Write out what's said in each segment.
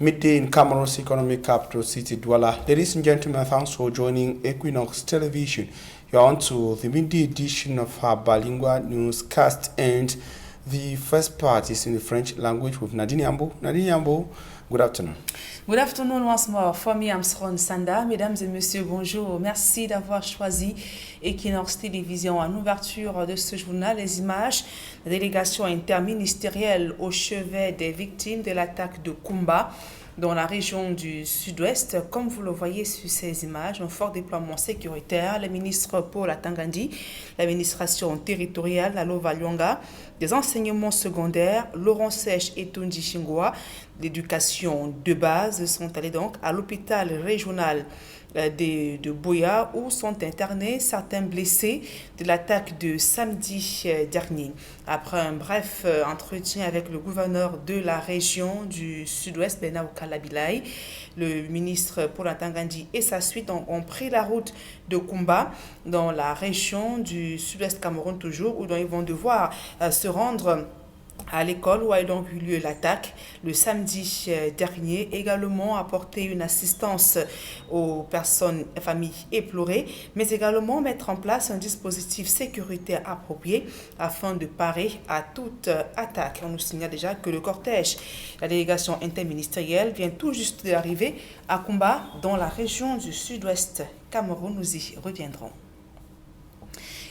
Midday in Cameroon's economic capital city, Douala. Ladies and gentlemen, thanks for joining Equinox Television. You're on to the midday edition of our bilingual newscast, and the first part is in the French language with Nadine Yambo. Nadine Yambo, good afternoon. Good afternoon once more. For me, I'm Sron Sanda. Mesdames et messieurs, bonjour. Merci d'avoir choisi Equinox Télévision. En ouverture de ce journal, les images de la délégation interministérielle au chevet des victimes de l'attaque de Kumba dans la région du sud-ouest. Comme vous le voyez sur ces images, un fort déploiement sécuritaire. Le ministre Paul Atangandi, l'administration territoriale, la Lova Lyonga, des enseignements secondaires, Laurent Sèche et Tondi Chingwa, l'éducation de base sont allés donc à l'hôpital régional de Boya où sont internés certains blessés de l'attaque de samedi dernier. Après un bref entretien avec le gouverneur de la région du sud-ouest, Benao Kalabilay, le ministre Paul Atangandi et sa suite ont pris la route de Kumba dans la région du sud-ouest Cameroun toujours, où ils vont devoir se rendre à l'école où a donc eu lieu l'attaque le samedi dernier, également apporter une assistance aux personnes, familles éplorées, mais également mettre en place un dispositif sécuritaire approprié afin de parer à toute attaque. On nous signale déjà que le cortège, la délégation interministérielle vient tout juste d'arriver à Kumba dans la région du sud-ouest Cameroun. Nous y reviendrons.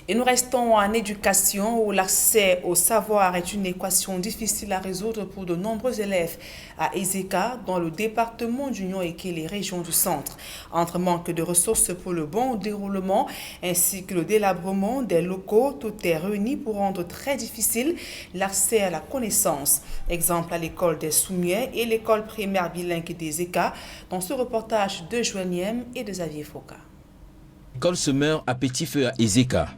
Et nous restons en éducation où l'accès au savoir est une équation difficile à résoudre pour de nombreux élèves à Ezeka, dans le département d'Union et les régions du centre. Entre manque de ressources pour le bon déroulement ainsi que le délabrement des locaux, tout est réuni pour rendre très difficile l'accès à la connaissance. Exemple à l'école des Soumiers et l'école primaire bilingue d'Ezeka, dans ce reportage de Joaniem et de Xavier Foka. L'école se meurt à petit feu à Ezeka.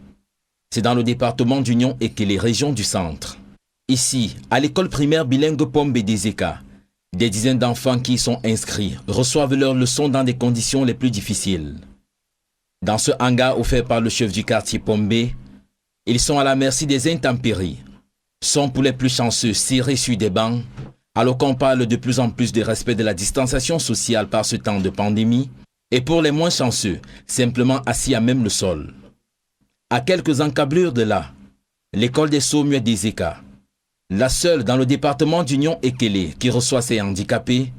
C'est dans le département d'Union et les régions du centre. Ici, à l'école primaire bilingue Pombe d'Ezeka, des dizaines d'enfants qui y sont inscrits reçoivent leurs leçons dans des conditions les plus difficiles. Dans ce hangar offert par le chef du quartier Pombe, ils sont à la merci des intempéries. Sont pour les plus chanceux serrés sur des bancs, alors qu'on parle de plus en plus de respect de la distanciation sociale par ce temps de pandémie, et pour les moins chanceux, simplement assis à même le sol. À quelques encablures de là, l'école des Saumiers d'Ezeka, la seule dans le département d'Union et qui reçoit ces handicapés,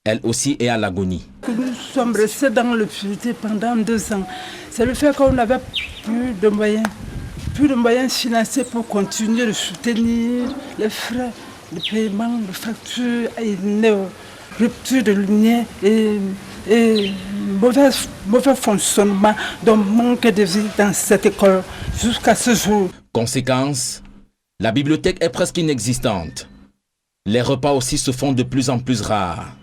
elle aussi est à l'agonie. Nous sommes restés dans l'obscurité pendant 2 ans. C'est le fait qu'on n'avait plus de moyens financiers pour continuer de soutenir les frais de paiement, de factures, une rupture de lumière et mauvais fonctionnement, donc manque de vie dans cette école jusqu'à ce jour. Conséquence, la bibliothèque est presque inexistante. Les repas aussi se font de plus en plus rares.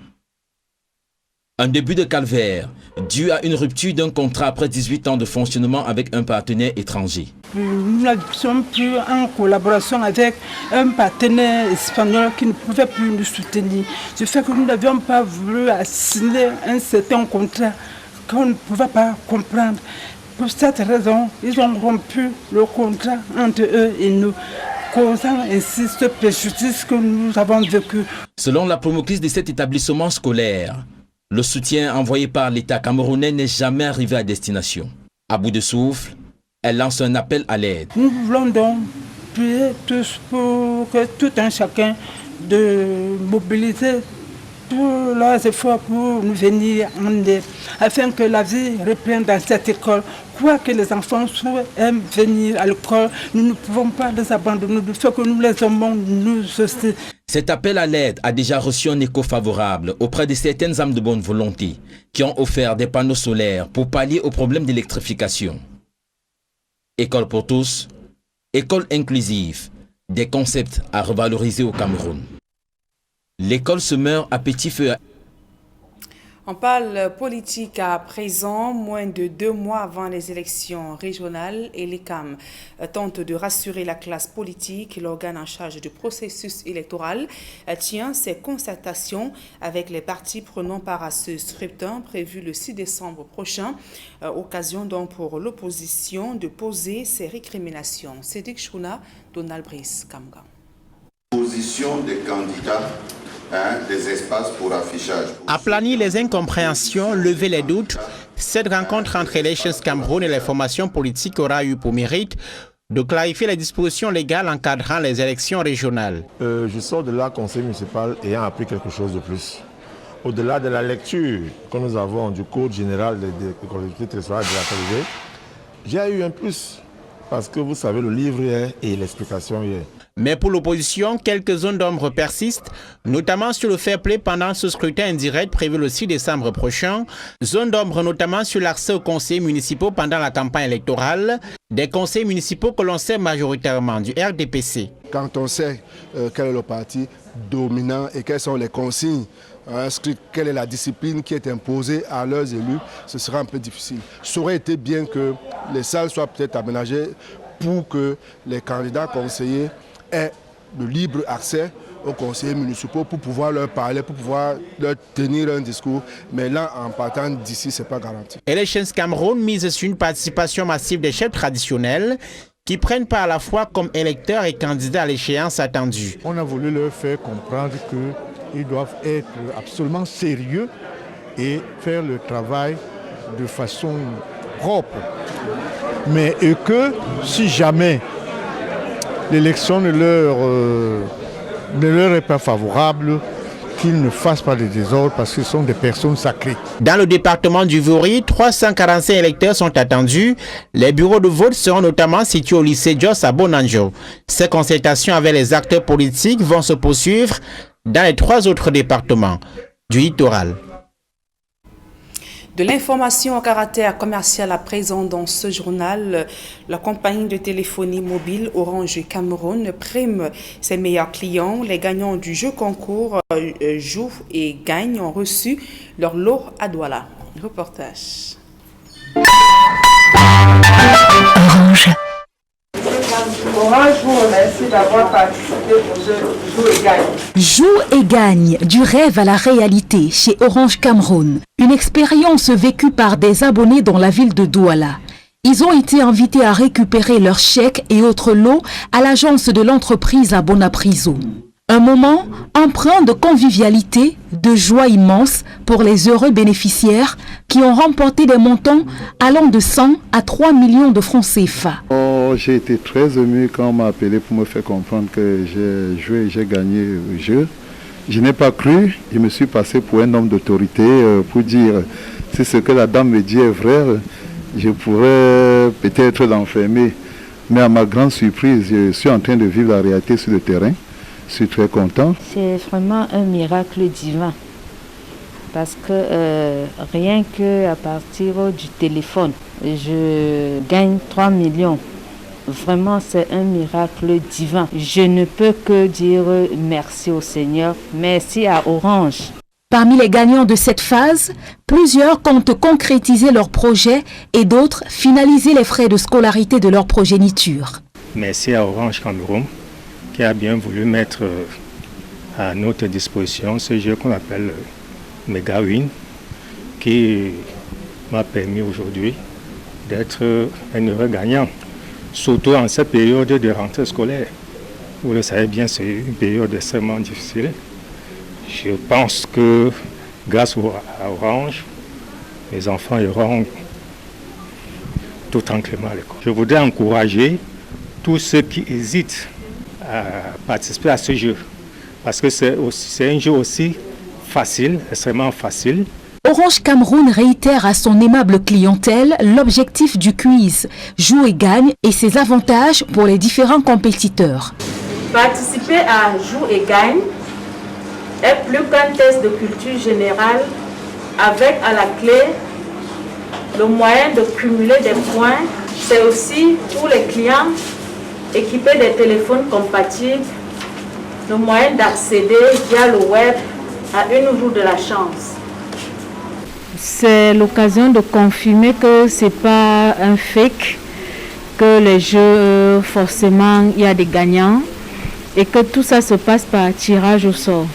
Un début de calvaire, dû à une rupture d'un contrat après 18 ans de fonctionnement avec un partenaire étranger. Nous n'avions plus en collaboration avec un partenaire espagnol qui ne pouvait plus nous soutenir. Du fait que nous n'avions pas voulu signer un certain contrat qu'on ne pouvait pas comprendre. Pour cette raison, ils ont rompu le contrat entre eux et nous, causant ainsi ce préjudice que nous avons vécu. Selon la promotrice de cet établissement scolaire, le soutien envoyé par l'État camerounais n'est jamais arrivé à destination. À bout de souffle, elle lance un appel à l'aide. Nous voulons donc prier tous pour que tout un chacun de mobiliser tous leurs efforts pour nous venir en aide, afin que la vie reprenne dans cette école. Quoi que les enfants aiment venir à l'école, nous ne pouvons pas les abandonner, il faut que nous les aimons nous aussi. Cet appel à l'aide a déjà reçu un écho favorable auprès de certaines âmes de bonne volonté qui ont offert des panneaux solaires pour pallier aux problèmes d'électrification. École pour tous, école inclusive, des concepts à revaloriser au Cameroun. L'école se meurt à petit feu. On parle politique à présent, moins de 2 mois avant les élections régionales, et l'ECAM tente de rassurer la classe politique. L'organe en charge du processus électoral tient ses concertations avec les partis prenant part à ce scrutin prévu le 6 décembre prochain. Occasion donc pour l'opposition de poser ses récriminations. Cédric Chouna, Donald Brice, Kamga. Position des candidats des espaces pour affichage. Aplanir les incompréhensions, lever les doutes, cette rencontre entre Elections Cameroun et les formations politiques aura eu pour mérite de clarifier les dispositions légales encadrant les élections régionales. Je sors de là, conseil municipal, ayant appris quelque chose de plus. Au-delà de la lecture que nous avons du Code général des collectivités territoriales de la Télé, j'ai eu un plus. Parce que vous savez, le livre est et l'explication est. Mais pour l'opposition, quelques zones d'ombre persistent, notamment sur le fair play pendant ce scrutin indirect prévu le 6 décembre prochain. Zone d'ombre notamment sur l'accès aux conseillers municipaux pendant la campagne électorale, des conseillers municipaux que l'on sait majoritairement du RDPC. Quand on sait quel est le parti dominant et quelles sont les consignes inscrites, quelle est la discipline qui est imposée à leurs élus, ce sera un peu difficile. Ça aurait été bien que les salles soient peut-être aménagées pour que les candidats conseillers aient de libre accès aux conseillers municipaux pour pouvoir leur parler, pour pouvoir leur tenir un discours. Mais là, en partant d'ici, ce n'est pas garanti. Elections Cameroun mise sur une participation massive des chefs traditionnels qui prennent part à la fois comme électeurs et candidats à l'échéance attendue. On a voulu leur faire comprendre qu'ils doivent être absolument sérieux et faire le travail de façon propre. Mais et que si jamais l'élection ne leur est pas favorable, qu'ils ne fassent pas de désordre parce qu'ils sont des personnes sacrées. Dans le département du Vouri, 345 électeurs sont attendus. Les bureaux de vote seront notamment situés au lycée Jos à Bonanjo. Ces consultations avec les acteurs politiques vont se poursuivre dans les 3 autres départements du littoral. De l'information à caractère commercial à présent dans ce journal, la compagnie de téléphonie mobile Orange Cameroun prime ses meilleurs clients. Les gagnants du jeu concours jouent et gagnent ont reçu leur lot à Douala. Reportage. Orange. Orange vous remercie d'avoir participé au jeu Joue et gagne. Joue et gagne, du rêve à la réalité chez Orange Cameroun. Une expérience vécue par des abonnés dans la ville de Douala. Ils ont été invités à récupérer leurs chèques et autres lots à l'agence de l'entreprise à Bonapriso. Un moment empreint de convivialité, de joie immense pour les heureux bénéficiaires qui ont remporté des montants allant de 100 à 3 millions de francs CFA. J'ai été très ému quand on m'a appelé pour me faire comprendre que j'ai joué et j'ai gagné le jeu. Je n'ai pas cru, je me suis passé pour un homme d'autorité pour dire si ce que la dame me dit est vrai, je pourrais peut-être l'enfermer. Mais à ma grande surprise, je suis en train de vivre la réalité sur le terrain. Je suis très content. C'est vraiment un miracle divin. Parce que rien qu'à partir du téléphone, je gagne 3 millions. Vraiment, c'est un miracle divin. Je ne peux que dire merci au Seigneur. Merci à Orange. Parmi les gagnants de cette phase, plusieurs comptent concrétiser leur projet et d'autres finaliser les frais de scolarité de leur progéniture. Merci à Orange Cameroun qui a bien voulu mettre à notre disposition ce jeu qu'on appelle Megawin, qui m'a permis aujourd'hui d'être un heureux gagnant, surtout en cette période de rentrée scolaire. Vous le savez bien, c'est une période extrêmement difficile. Je pense que grâce à Orange, les enfants iront tout tranquillement à l'école. Je voudrais encourager tous ceux qui hésitent à participer à ce jeu, parce que c'est un jeu aussi facile, extrêmement facile. Orange Cameroun réitère à son aimable clientèle l'objectif du quiz Joue et gagne et ses avantages pour les différents compétiteurs. Participer à Joue et gagne est plus qu'un test de culture générale avec à la clé le moyen de cumuler des points. C'est aussi pour les clients équipés des téléphones compatibles le moyen d'accéder via le web à une roue de la chance. C'est l'occasion de confirmer que ce n'est pas un fake, que les jeux, forcément, il y a des gagnants et que tout ça se passe par tirage au sort.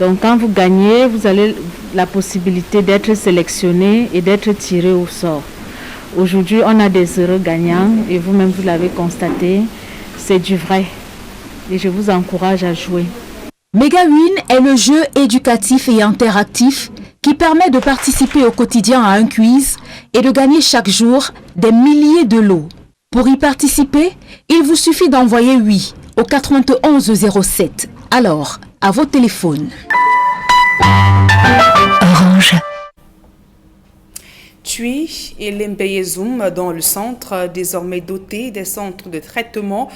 Donc quand vous gagnez, vous avez la possibilité d'être sélectionné et d'être tiré au sort. Aujourd'hui, on a des heureux gagnants et vous-même vous l'avez constaté, c'est du vrai et je vous encourage à jouer. Megawin est le jeu éducatif et interactif qui permet de participer au quotidien à un quiz et de gagner chaque jour des milliers de lots. Pour y participer, il vous suffit d'envoyer oui au 9107. Alors, à vos téléphones. Orange. Tui et Lembeyezoum dans le centre, désormais doté des centres de traitement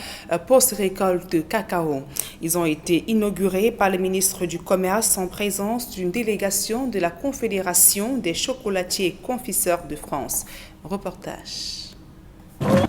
post-récolte de cacao. Ils ont été inaugurés par le ministre du Commerce en présence d'une délégation de la Confédération des chocolatiers et confiseurs de France. Reportage.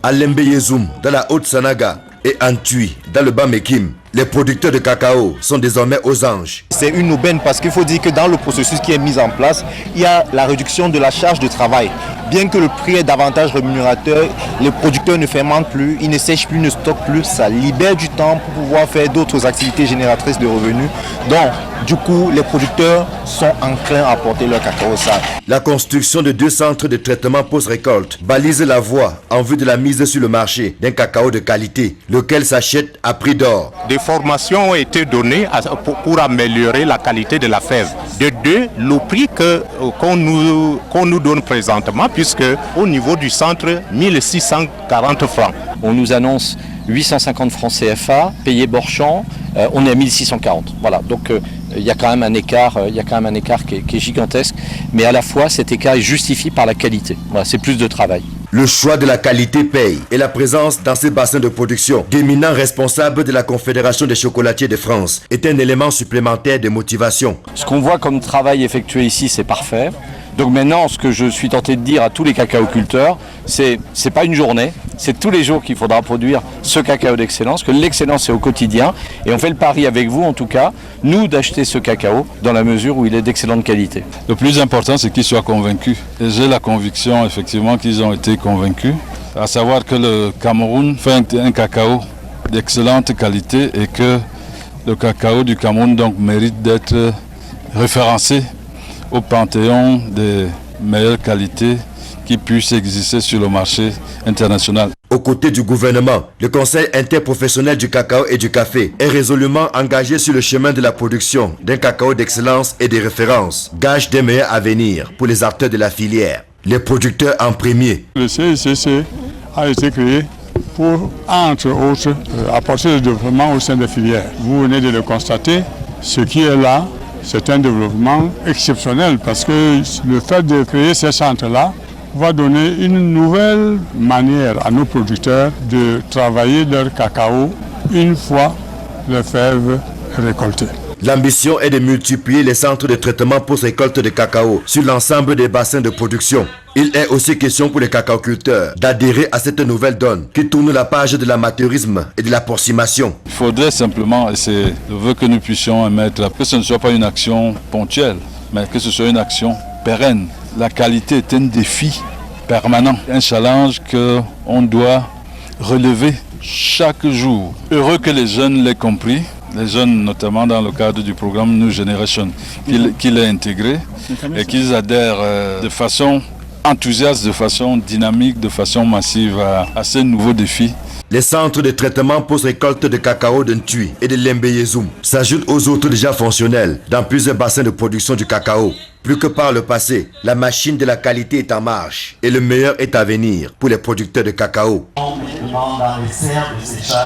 À Lembeyezoum, dans la Haute-Sanaga, et en Tui, dans le Bas-Mekim, les producteurs de cacao sont désormais aux anges. C'est une aubaine parce qu'il faut dire que dans le processus qui est mis en place, il y a la réduction de la charge de travail. Bien que le prix est davantage rémunérateur, les producteurs ne fermentent plus, ils ne sèchent plus, ne stockent plus. Ça libère du temps pour pouvoir faire d'autres activités génératrices de revenus. Donc, du coup, les producteurs sont enclins à porter leur cacao sale. La construction de 2 centres de traitement post-récolte balise la voie en vue de la mise sur le marché d'un cacao de qualité, lequel s'achète à prix d'or. Des formations ont été données pour améliorer la qualité de la fève. De deux, le prix qu'on nous donne présentement, puisque au niveau du centre, 1640 francs. On nous annonce 850 francs CFA, payé Borchamp, on est à 1640. Voilà, donc il y a quand même un écart, qui est gigantesque, mais à la fois cet écart est justifié par la qualité. Voilà, c'est plus de travail. Le choix de la qualité paye et la présence dans ces bassins de production d'éminents responsables de la Confédération des chocolatiers de France est un élément supplémentaire de motivation. Ce qu'on voit comme travail effectué ici, c'est parfait. Donc maintenant, ce que je suis tenté de dire à tous les cacaoculteurs, c'est pas une journée, c'est tous les jours qu'il faudra produire ce cacao d'excellence, que l'excellence est au quotidien. Et on fait le pari avec vous, en tout cas, nous, d'acheter ce cacao dans la mesure où il est d'excellente qualité. Le plus important, c'est qu'ils soient convaincus. Et j'ai la conviction, effectivement, qu'ils ont été convaincus. À savoir que le Cameroun fait un cacao d'excellente qualité et que le cacao du Cameroun donc mérite d'être référencé au panthéon des meilleures qualités qui puissent exister sur le marché international. Aux côtés du gouvernement, le Conseil interprofessionnel du cacao et du café est résolument engagé sur le chemin de la production d'un cacao d'excellence et de référence, gage des meilleurs avenirs pour les acteurs de la filière. Les producteurs en premier. Le CICC a été créé pour, entre autres, apporter le développement au sein des filières. Vous venez de le constater, ce qui est là, c'est un développement exceptionnel parce que le fait de créer ces centres-là va donner une nouvelle manière à nos producteurs de travailler leur cacao une fois les fèves récoltées. L'ambition est de multiplier les centres de traitement post-récolte de cacao sur l'ensemble des bassins de production. Il est aussi question pour les cacaoculteurs d'adhérer à cette nouvelle donne qui tourne la page de l'amateurisme et de la porcimation. Il faudrait simplement, et c'est le vœu que nous puissions émettre, que ce ne soit pas une action ponctuelle, mais que ce soit une action pérenne. La qualité est un défi permanent, un challenge qu'on doit relever chaque jour. Heureux que les jeunes l'aient compris, les jeunes notamment dans le cadre du programme New Generation, qu'il ait intégré et qu'ils adhèrent de façon enthousiaste, de façon dynamique, de façon massive à ces nouveaux défis. Les centres de traitement post-récolte de cacao de Ntui et de Lembeyezoum s'ajoutent aux autres déjà fonctionnels dans plusieurs bassins de production du cacao. Plus que par le passé, la machine de la qualité est en marche et le meilleur est à venir pour les producteurs de cacao.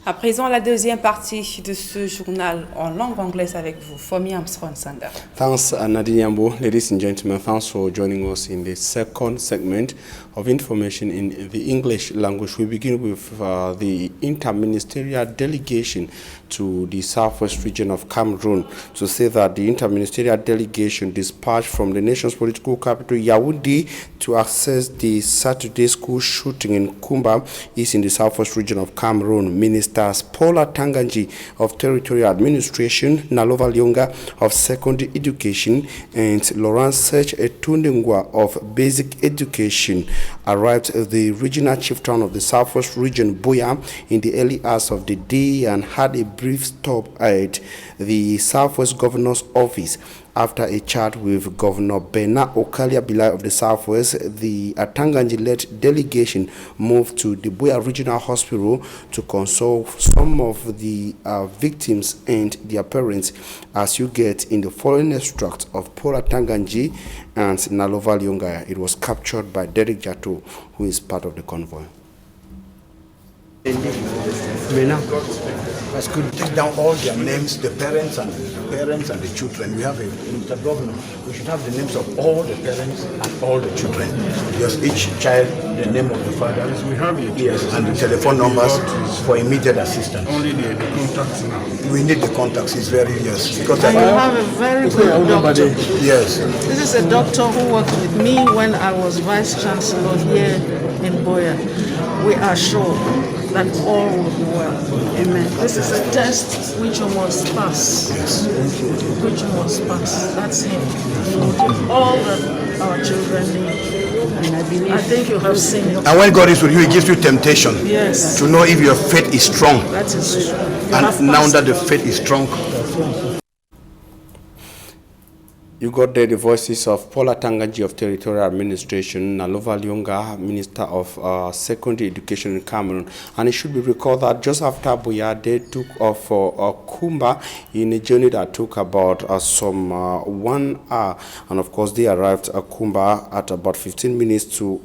À présent, la deuxième partie de ce journal en langue anglaise avec vous, Fomi Armstrong Sanda. Thanks, Nadine Yambo. Ladies and gentlemen, thanks for joining us in the second segment of information in the English language. We begin with the interministerial delegation to the southwest region of Cameroon to say that the interministerial delegation dispatched from the nation's political capital, Yaoundé, to access the Saturday school shooting in Kumba is in the southwest region of Cameroon. Ministers Paula Tanganji of Territorial Administration, Nalova Lyonga of Secondary Education, and Laurent Serge Etundengwa of Basic Education arrived at the regional chief town of the southwest region, Boya, in the early hours of the day and had a brief stop at the southwest governor's office. After a chat with Governor Bernard Okalia Bilai of the Southwest, the Atanganji-led delegation moved to the Buea Regional Hospital to console some of the victims and their parents, as you get in the following extract of Paul Atanganji and Nalova Lyongaya. It was captured by Derek Jato, who is part of the convoy. Let's take down all their names, the parents and the children. We have a Mr. Governor. We should have the names of all the parents and all the children. Just each child, the name of the father. Yes, we have it. Yes, and the telephone numbers for immediate assistance. Only the contacts now. We need the contacts. It's very because and you have a very good doctor. Yes. This is a doctor who worked with me when I was Vice Chancellor here in Buea. We are sure that all will be well. Amen. This is a test which you must pass. Yes. Which you must pass. That's him. He will give all that our children need. And I think you have seen it. And when God is with you, He gives you temptation. Yes. To know if your faith is strong. That is true. And now that the faith is strong. You got there the voices of Paula Tanganji of Territorial Administration, Nalova Lyonga, Minister of Secondary Education in Cameroon. And it should be recalled that just after Buea, they took off for Kumba in a journey that took about 1 hour. And of course, they arrived at Kumba at about 15 minutes to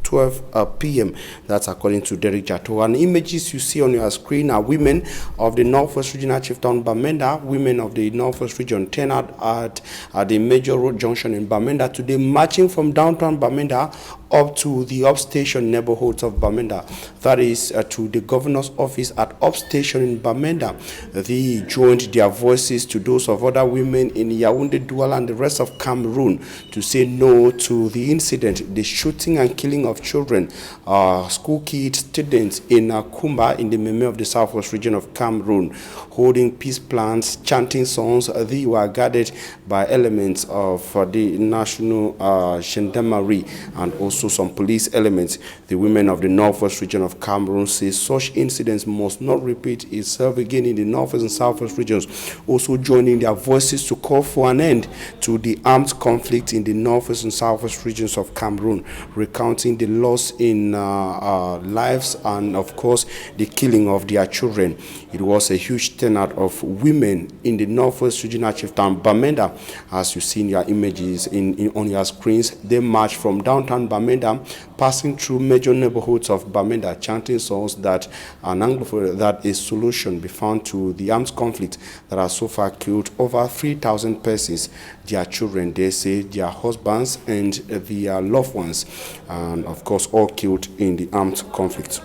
12 p.m. That's according to Derek Jato. And images you see on your screen are women of the Northwest Regional Chieftain Bamenda, women of the Northwest Region turnout at the major road junction in Bamenda today, marching from downtown Bamenda up to the upstation neighborhoods of Bamenda. That is to the governor's office at upstation in Bamenda. They joined their voices to those of other women in Yaoundé, Douala, and the rest of Cameroon to say no to the incident, the shooting and killing of children, school kids, students in Kumba in the Meme of the Southwest region of Cameroon, holding peace plans, chanting songs. They were guarded by elements of the National Gendarmerie and also some police elements. The women of the Northwest region of Cameroon say such incidents must not repeat itself again in the Northwest and Southwest regions, also joining their voices to call for an end to the armed conflict in the Northwest and Southwest regions of Cameroon, recounting the loss in lives and of course the killing of their children. It was a huge turnout of women in the Northwest Regional Chieftain Bamenda. As you see in your images on your screens, they marched from downtown Bamenda, passing through major neighborhoods of Bamenda, chanting songs that that a solution be found to the armed conflict that has so far killed over 3,000 persons, their children, they say, their husbands and their loved ones, and of course all killed in the armed conflict.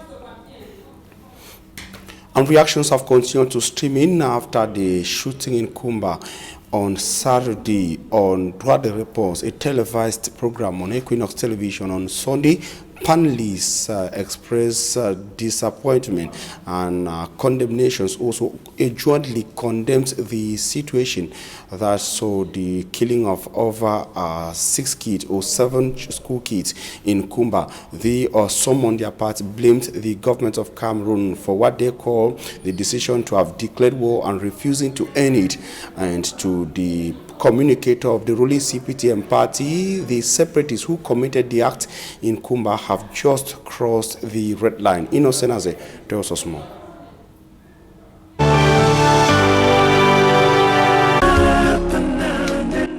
And reactions have continued to stream in after the shooting in Kumba on Saturday on Droit de Réponse, a televised program on Equinox Television on Sunday. Panelists express disappointment and condemnations. Also, jointly condemns the situation that saw the killing of over 6 kids or 7 school kids in Kumba. They or some on their part blamed the government of Cameroon for what they call the decision to have declared war and refusing to end it, and to the communicator of the ruling CPTM party, the separatists who committed the act in Kumba have just crossed the red line. Innocent Aze tells us more.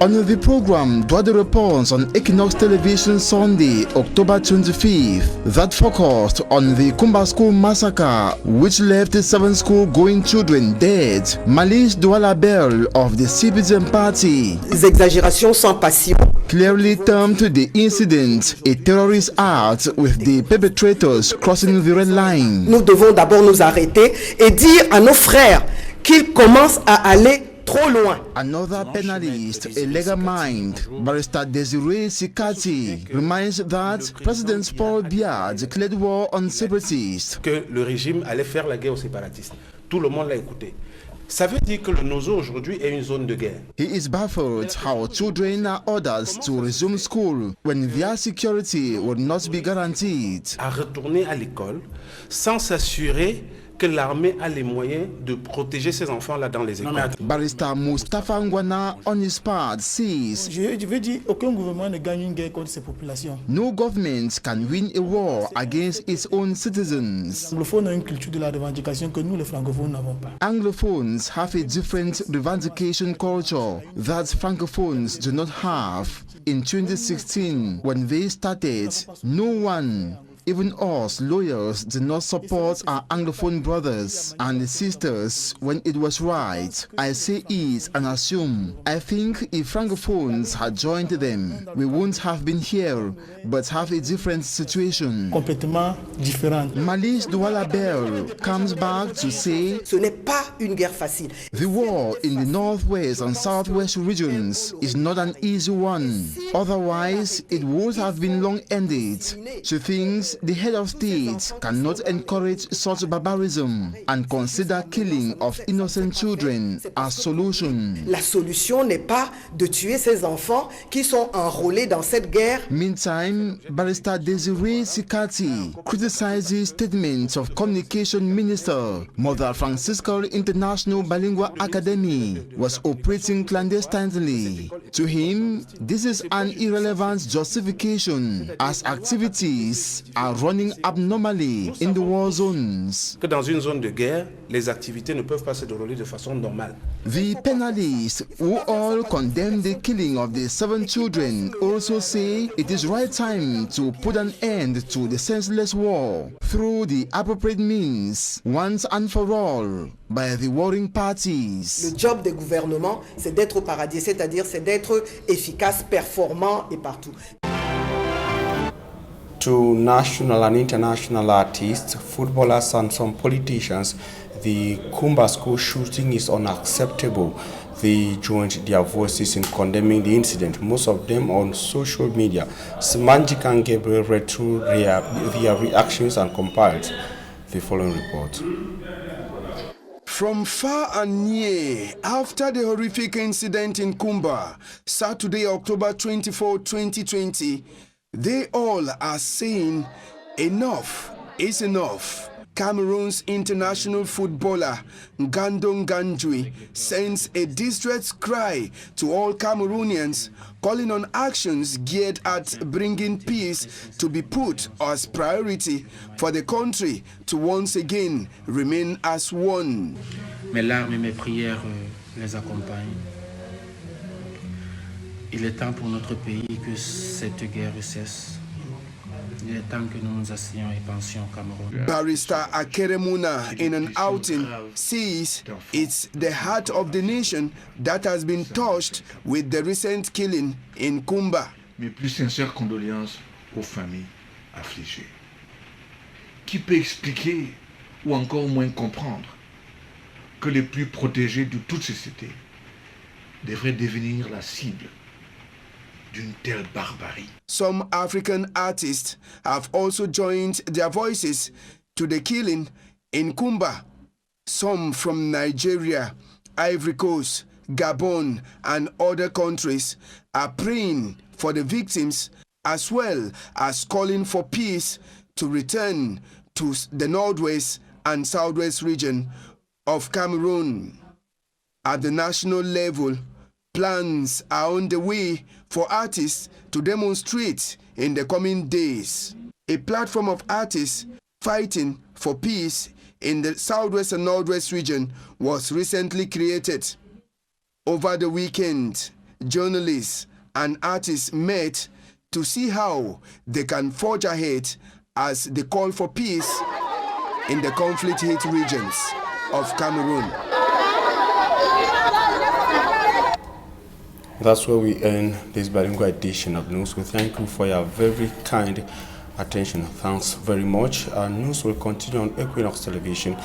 On the program Droit de Réponse on Equinox Television Sunday, October 25th, that focused on the Kumba School massacre, which left 7 school-going children dead, Malice Douala Bell of the CPTM party. Les exagérations sans passion Clearly termed the incident a terrorist act with the perpetrators crossing the red line. Nous devons d'abord nous arrêter et dire à nos frères qu'ils commencent à aller trop loin. Another panelist, a legal mind, Barrister Desiree Sikati, reminds that President Paul Biya declared war on separatists. Que le régime allait faire la guerre aux séparatistes. Tout le monde l'a écouté. Ça veut dire que le Nozo aujourd'hui est une zone de guerre. He is baffled how children are ordered to resume school when their security would not be guaranteed. À retourner à l'école sans s'assurer que l'armée a les moyens de protéger ces enfants-là dans les écoles. Barrister Mustafa Ngwana, on his part, says, Je veux dire, aucun gouvernement ne gagne une guerre contre ses populations. no government can win a war against its own citizens. Les anglophones ont une culture de la revendication que nous, les francophones, n'avons pas. Anglophones have a different revendication culture that francophones do not have. In 2016, when they started, no one, even us lawyers, did not support our Anglophone brothers and sisters when it was right. I say it and assume. I think if Francophones had joined them, we wouldn't have been here, but have a different situation. Complètement différente. Malice Douala Bell comes back to say, ce n'est pas une guerre facile. The war in the northwest and southwest regions is not an easy one. Otherwise, it would have been long-ended. She thinks the head of state cannot encourage such barbarism and consider killing of innocent children a solution. La solution n'est pas de tuer ces enfants qui sont enrôlés dans cette guerre. Meantime, Barrister Desiree Sikati criticizes statements of Communication Minister Mother Franciscan International Bilingual Academy was operating clandestinely. To him, this is an irrelevant justification as activities are running abnormally in the war zones. Que dans une zone de guerre, les activités ne peuvent pas se dérouler de façon normale. The panelists who all condemn the killing of the 7 children also say it is right time to put an end to the senseless war through the appropriate means, once and for all, by the warring parties. Le job des gouvernements, c'est d'être au paradis, c'est-à-dire c'est d'être efficace, performant et partout. To national and international artists, footballers and some politicians, the Kumba school shooting is unacceptable. They joined their voices in condemning the incident, most of them on social media. Simanjika and Gabriel read through their reactions and compiled the following report. From far and near, after the horrific incident in Kumba, Saturday, October 24, 2020, they all are saying enough is enough. Cameroon's international footballer Ngandong Ganjui sends a distress cry to all Cameroonians, calling on actions geared at bringing peace to be put as priority for the country to once again remain as one. Mes larmes et mes prières les accompagnent. Il est temps pour notre pays que cette guerre cesse. Il est temps que nous nous asseyions et pensions au Cameroun. Barrister Akeremuna, in an outing, says it's the heart of the nation that has been touched with the recent killing in Kumba. Mes plus sincères condoléances aux familles affligées. Qui peut expliquer ou encore moins comprendre que les plus protégés de toute société devraient devenir la cible d'une telle barbarie? Some African artists have also joined their voices to the killing in Kumba. Some from Nigeria, Ivory Coast, Gabon, and other countries are praying for the victims as well as calling for peace to return to the northwest and southwest region of Cameroon. At the national level, plans are on the way for artists to demonstrate in the coming days. A platform of artists fighting for peace in the southwest and northwest region was recently created. Over the weekend, journalists and artists met to see how they can forge ahead as they call for peace in the conflict-hit regions of Cameroon. That's where we end this bilingual edition of News. We thank you for your very kind attention. Thanks very much. News will continue on Equinox Television.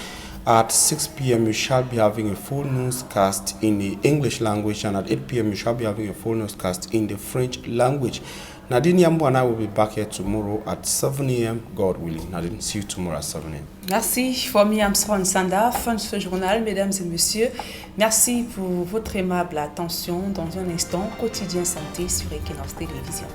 At 6 p.m. you shall be having a full newscast in the English language, and at 8 p.m. you shall be having a full newscast in the French language. Nadine Yambo and I will be back here tomorrow at 7 a.m. God willing. Nadine, see you tomorrow at 7 a.m. Merci, Fomi Amsron Sanda, fin de ce journal, mesdames et messieurs. Merci pour votre aimable attention. Dans un instant, Quotidien Santé sur Equinox Télévision.